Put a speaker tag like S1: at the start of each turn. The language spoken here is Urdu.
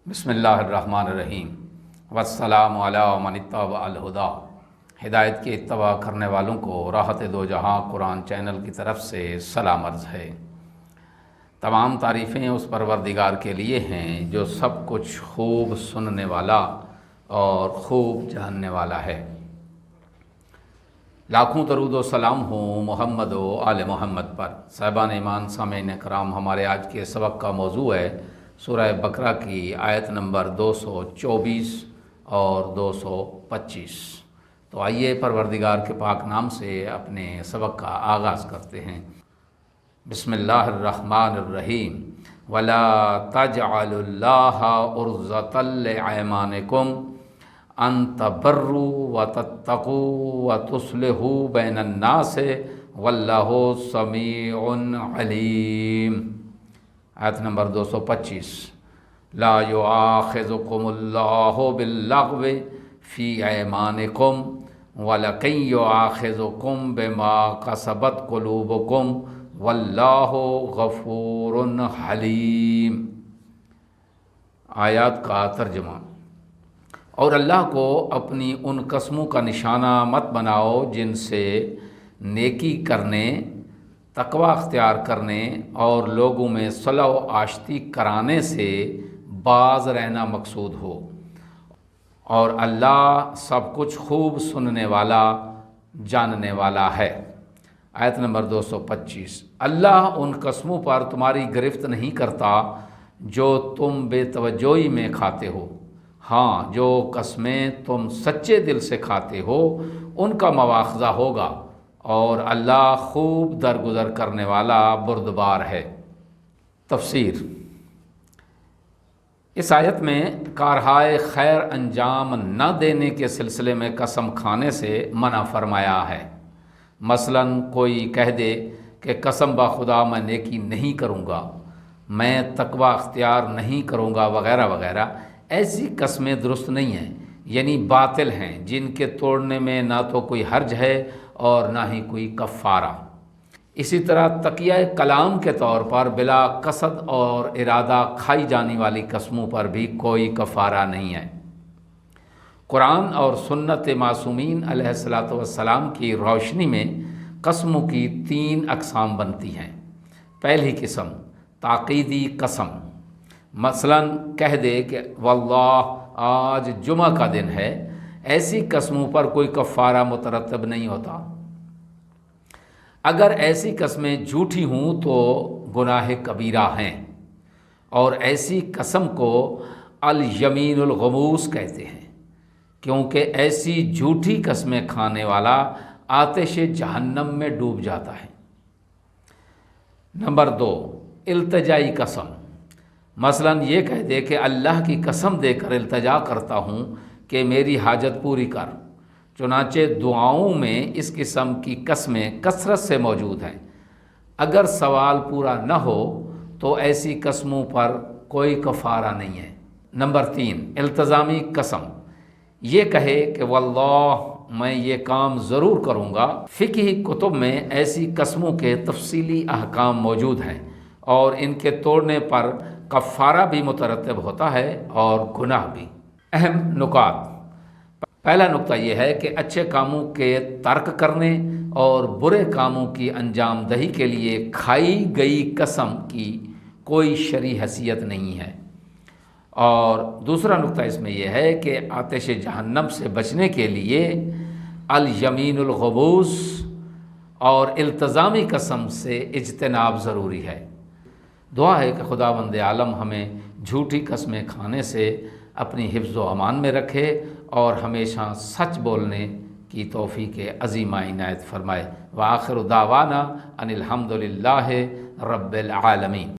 S1: بسم اللہ الرحمن الرحیم والسلام علی من اتبع الہدی۔ ہدایت کی اتباع کرنے والوں کو راحت دو جہاں قرآن چینل کی طرف سے سلام عرض ہے۔ تمام تعریفیں اس پروردگار کے لیے ہیں جو سب کچھ خوب سننے والا اور خوب جاننے والا ہے۔ لاکھوں درود و سلام ہوں محمد و آل محمد پر۔ صاحبان ایمان، سامعین کرام، ہمارے آج کے سبق کا موضوع ہے سورہ بقرہ کی آیت نمبر 224 اور 225۔ تو آئیے پروردگار کے پاک نام سے اپنے سبق کا آغاز کرتے ہیں۔ بسم اللہ الرحمن الرحیم۔ وَلَا تَجْعَلُوا اللَّهَ عُرْضَةً لِأَيْمَانِكُمْ أَن تَبَرُّوا وَتَتَّقُوا وَتُصْلِحُوا بَيْنَ النَّاسِ وَاللَّهُ سَمِيعٌ عَلِيمٌ۔ آیت نمبر 225۔ لا یؤاخذکم اللہ باللغو فی ایمانکم ولکن یؤاخذکم بما کسبت قلوبکم واللہ غفور حلیم۔ آیات کا ترجمہ۔ اور اللہ کو اپنی ان قسموں کا نشانہ مت بناؤ جن سے نیکی کرنے، تقوی اختیار کرنے اور لوگوں میں صلح و آشتی کرانے سے باز رہنا مقصود ہو، اور اللہ سب کچھ خوب سننے والا، جاننے والا ہے۔ آیت نمبر 225۔ اللہ ان قسموں پر تمہاری گرفت نہیں کرتا جو تم بے توجہی میں کھاتے ہو، ہاں جو قسمیں تم سچے دل سے کھاتے ہو ان کا مواخذہ ہوگا، اور اللہ خوب درگزر کرنے والا بردبار ہے۔ تفسیر۔ اس آیت میں کارہائے خیر انجام نہ دینے کے سلسلے میں قسم کھانے سے منع فرمایا ہے۔ مثلاً کوئی کہہ دے کہ قسم بخدا میں نیکی نہیں کروں گا، میں تقوی اختیار نہیں کروں گا وغیرہ وغیرہ، ایسی قسمیں درست نہیں ہیں، یعنی باطل ہیں، جن کے توڑنے میں نہ تو کوئی حرج ہے اور نہ ہی کوئی کفارہ۔ اسی طرح تقیہ کلام کے طور پر بلا قصد اور ارادہ کھائی جانے والی قسموں پر بھی کوئی کفارہ نہیں ہے۔ قرآن اور سنت معصومین علیہ الصلاۃ والسلام کی روشنی میں قسموں کی 3 اقسام بنتی ہیں۔ پہلی قسم تاکیدی قسم، مثلاً کہہ دے کہ واللہ آج جمعہ کا دن ہے، ایسی قسموں پر کوئی کفارہ مترتب نہیں ہوتا۔ اگر ایسی قسمیں جھوٹی ہوں تو گناہ کبیرہ ہیں، اور ایسی قسم کو الیمین الغموس کہتے ہیں، کیونکہ ایسی جھوٹی قسمیں کھانے والا آتش جہنم میں ڈوب جاتا ہے۔ نمبر 2 التجائی قسم، مثلاً یہ کہہ دے کہ اللہ کی قسم دے کر التجا کرتا ہوں کہ میری حاجت پوری کر۔ چنانچہ دعاؤں میں اس قسم کی قسمیں کثرت سے موجود ہیں۔ اگر سوال پورا نہ ہو تو ایسی قسموں پر کوئی کفارہ نہیں ہے۔ نمبر 3 التزامی قسم، یہ کہے کہ واللہ میں یہ کام ضرور کروں گا۔ فقہی کتب میں ایسی قسموں کے تفصیلی احکام موجود ہیں، اور ان کے توڑنے پر کفارہ بھی مترتب ہوتا ہے اور گناہ بھی۔ اہم نکات۔ پہلا نقطہ یہ ہے کہ اچھے کاموں کے ترک کرنے اور برے کاموں کی انجام دہی کے لیے کھائی گئی قسم کی کوئی شرعی حیثیت نہیں ہے۔ اور دوسرا نقطہ اس میں یہ ہے کہ آتش جہنم سے بچنے کے لیے الیمین الغموس اور التزامی قسم سے اجتناب ضروری ہے۔ دعا ہے کہ خداوند عالم ہمیں جھوٹی قسمیں کھانے سے اپنی حفظ و امان میں رکھے اور ہمیشہ سچ بولنے کی توفیق عظیمہ عنایت فرمائے۔ وآخر دعوانا ان الحمد للہ رب العالمین۔